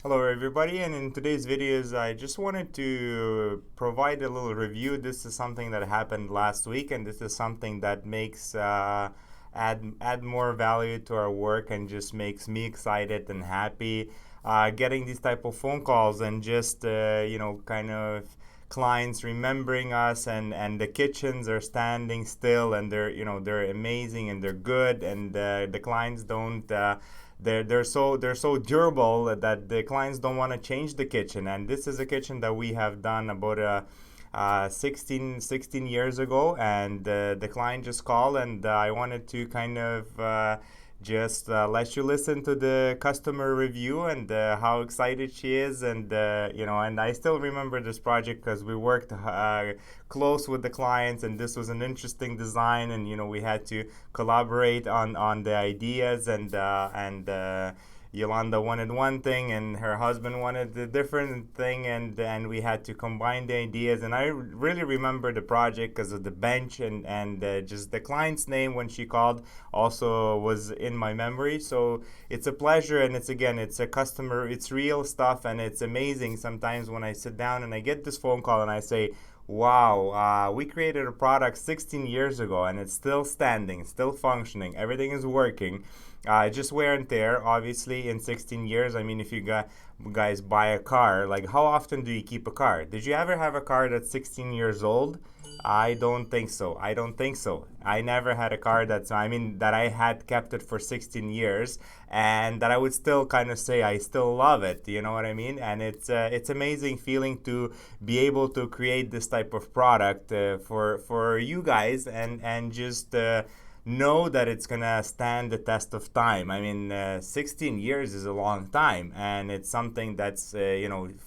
Hello everybody, and in today's videos I just wanted to provide a little review. This is something that happened last week, and this is something that makes add more value to our work and just makes me excited and happy. Getting these type of phone calls and just kind of clients remembering us, and the kitchens are standing still, and they're amazing and they're good, and the clients don't they're so durable that the clients don't want to change the kitchen. And this is a kitchen that we have done about 16 years ago, and the client just called, and I wanted to kind of just let you listen to the customer review and how excited she is. And and I still remember this project because we worked close with the clients, and this was an interesting design, and we had to collaborate on the ideas, and Yolanda wanted one thing and her husband wanted a different thing, and we had to combine the ideas. And I really remember the project because of the bench, and just the client's name when she called also was in my memory. So it's a pleasure, and it's a customer, it's real stuff, and it's amazing sometimes when I sit down and I get this phone call and I say, wow, we created a product 16 years ago and it's still standing, still functioning, everything is working. Just wear and tear, obviously, in 16 years. I mean, if you guys buy a car, like how often do you keep a car? Did you ever have a car that's 16 years old? I don't think so. I don't think so. I never had a car that I had kept it for 16 years, and that I would still kind of say I still love it. You know what I mean? And it's amazing feeling to be able to create this type of product for you guys, and just know that it's gonna stand the test of time. I mean, 16 years is a long time, and it's something that's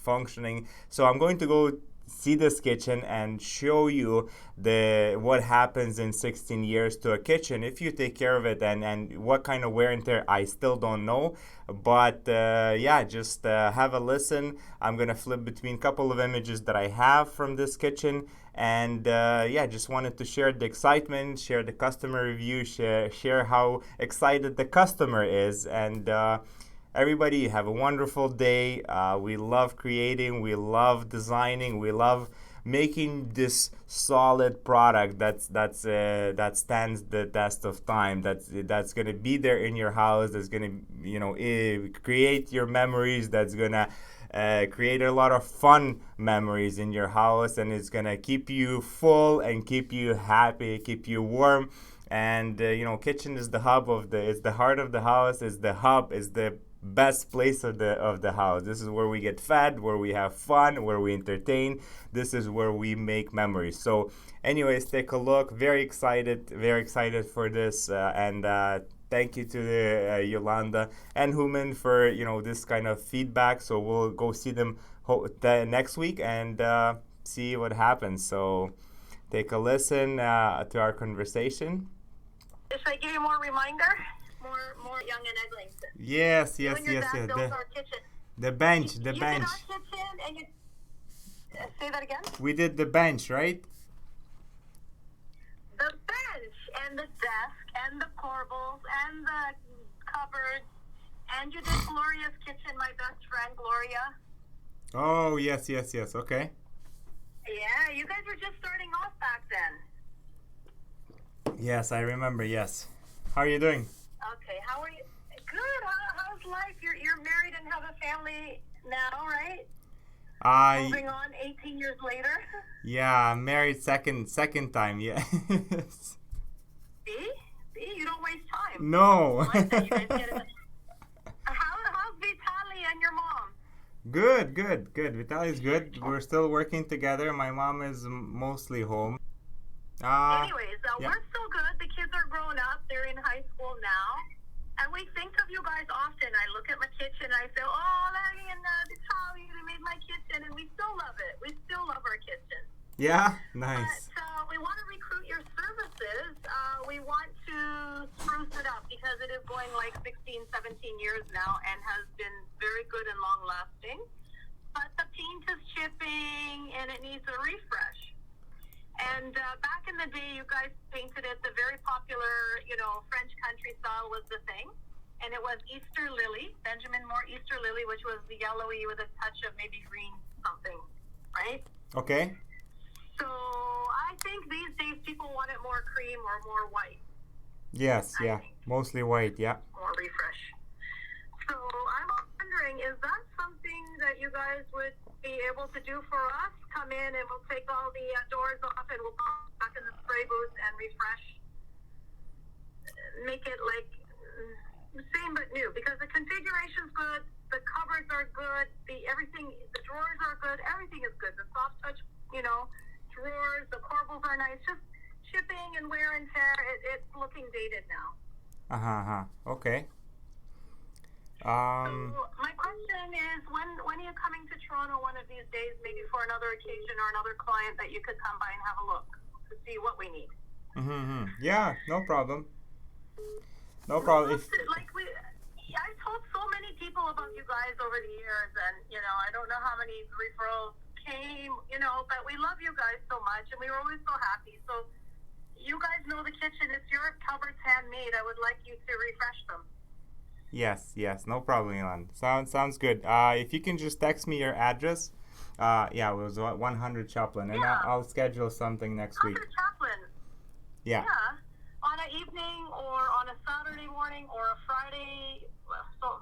functioning. So I'm going to go see this kitchen and show you the what happens in 16 years to a kitchen if you take care of it, and what kind of wear and tear I still don't know. But yeah, just have a listen. I'm gonna flip between a couple of images that I have from this kitchen, and yeah, just wanted to share the excitement, share the customer review, share how excited the customer is. And everybody have a wonderful day. We love creating, we love designing, we love making this solid product that stands the test of time. That's gonna be there in your house. That's gonna create your memories. That's gonna create a lot of fun memories in your house, and it's gonna keep you full and keep you happy, keep you warm. And kitchen is the hub of the it's the heart of the house, is the hub, is the best place of the house. This is where we get fed, where we have fun, where we entertain. This is where we make memories. So anyways, take a look. Very excited for this, and thank you to Yolanda and Hooman for this kind of feedback. So we'll go see them next week, and see what happens. So take a listen to our conversation. Should I give you more reminder? More young and Eglinton. Yes, You yes, and your yes, dad yes. built our kitchen. The bench, the You bench. did our kitchen, and you say that again. We did the bench, right? The bench and the desk and the corbels and the cupboards, and you did Gloria's kitchen. My best friend Gloria. Oh, yes, yes, yes. Okay. Yeah, you guys were just starting off back then. Yes, I remember. Yes. How are you doing? Okay, how are you? Good. How's life? You're married and have a family now, right? Moving on 18 years later. Yeah, I'm married second time. Yeah. See? You don't waste time. No. I like that. You guys get it. How's Vitaly and your mom? Good, good, good. Vitaly's good. We're still working together. My mom is mostly home. Anyways, yeah. we're still good. The kids are grown up. They're in high school now. And we think of you guys often. I look at my kitchen and I say, oh, Larry and Vitaly, they made my kitchen. And we still love it. We still love our kitchen. Yeah? Nice. But we want to recruit your services. We want to spruce it up because it is going like 16, 17 years now and has been very good and long lasting. But the paint is chipping and it needs a refresh. And back in the day, you guys painted it. The very popular, French country style was the thing. and it was Easter lily, Benjamin Moore Easter lily, which was the yellowy with a touch of maybe green something, right? Okay. So I think these days people want it more cream or more white. Yes, I yeah. think Mostly white, yeah. more refresh. So I'm wondering, is that something that you guys would be able to do for us? Come in and we'll take all the doors off and we'll put it back in the spray booth and refresh. Make it like same but new, because the configuration's good, the covers are good, the drawers are good, everything is good. The soft touch, drawers, the corbels are nice. Just shipping and wear and tear, it's looking dated now. Okay. So my question is, when are you coming to Toronto one of these days, maybe for another occasion or another client that you could come by and have a look to see what we need? Yeah, no problem. No problem. I've told so many people about you guys over the years, and I don't know how many referrals came, but we love you guys so much, and we were always so happy. So you guys know the kitchen. It's your cupboards handmade. I would like you to refresh them. Yes, no problem, Yolanda. Sounds good. If you can just text me your address. Yeah, it was 100 Chaplin, and I'll schedule something next week. 100 Chaplin. Yeah. On an evening or on a Saturday morning or a Friday. So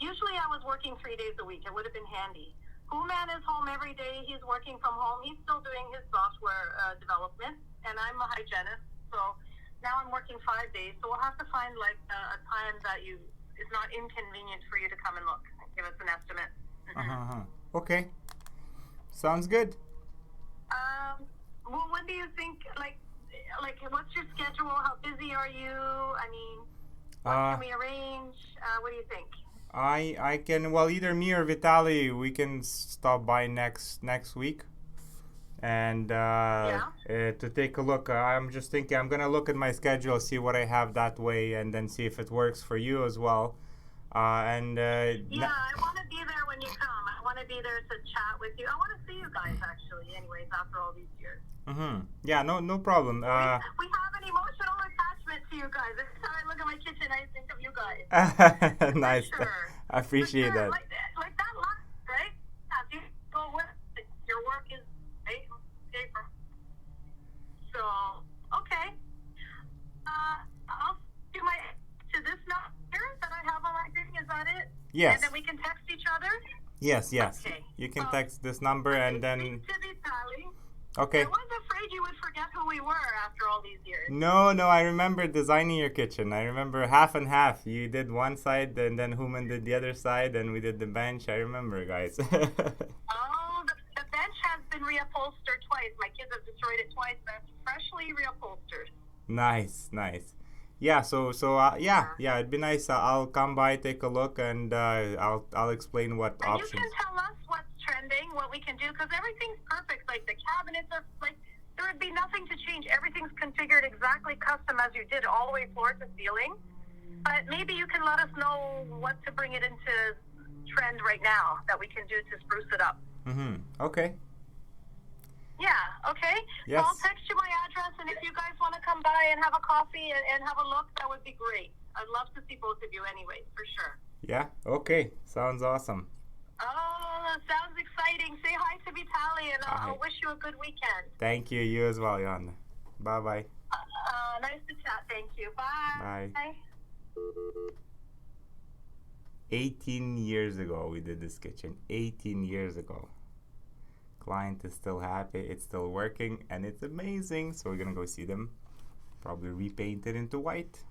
usually I was working 3 days a week. It would have been handy. Hooman is home every day. He's working from home. He's still doing his software development, and I'm a hygienist. So now I'm working 5 days. So we'll have to find like a time that is not inconvenient for you to come and look and give us an estimate. Okay. Sounds good. Well, when do you think, like, what's your schedule? How busy are you? I mean, what can we arrange? What do you think? I can, well, either me or Vitaly, we can stop by next week and to take a look. I'm just thinking I'm gonna look at my schedule, see what I have that way, and then see if it works for you as well. I want to be there when you come. I want to be there to chat with you. I want to see you guys, actually, anyways, after all these years. Yeah, no problem. We have an emotional attachment to you guys. Every time I look at my kitchen, I think of you guys. Nice. Sure. I appreciate that. Like that luck, right? You go with it. Your work is right. So, okay. I'll do to this number that I have on my thing. Is that it? Yes. And then we can text each other? Yes. Okay. You can text this number and then... Okay. I was afraid you would forget who we were after all these years. No, I remember designing your kitchen. I remember half and half. You did one side, and then Hooman did the other side, and we did the bench. I remember, guys. Oh, the bench has been reupholstered twice. My kids have destroyed it twice. That's freshly reupholstered. Nice. Yeah, so it'd be nice. I'll come by, take a look, and I'll explain what and options. You can tell us what's trending, what we can do, because everything's perfect. Like the cabinets are like, there would be nothing to change. Everything's configured exactly custom as you did, all the way floor to ceiling. But maybe you can let us know what to bring it into trend right now that we can do to spruce it up. Okay. Yeah, okay. Yes. So I'll text you my address, and if you guys want to come by and have a coffee and have a look, that would be great. I'd love to see both of you anyway, for sure. Yeah, okay. Sounds awesome. Oh, sounds exciting. Say hi to Vitaly, and I'll wish you a good weekend. Thank you. You as well, Yolanda. Bye-bye. Nice to chat. Thank you. Bye. Bye. 18 years ago we did this kitchen. 18 years ago. Client is still happy. It's still working, and it's amazing. So we're gonna go see them. Probably repaint it into white.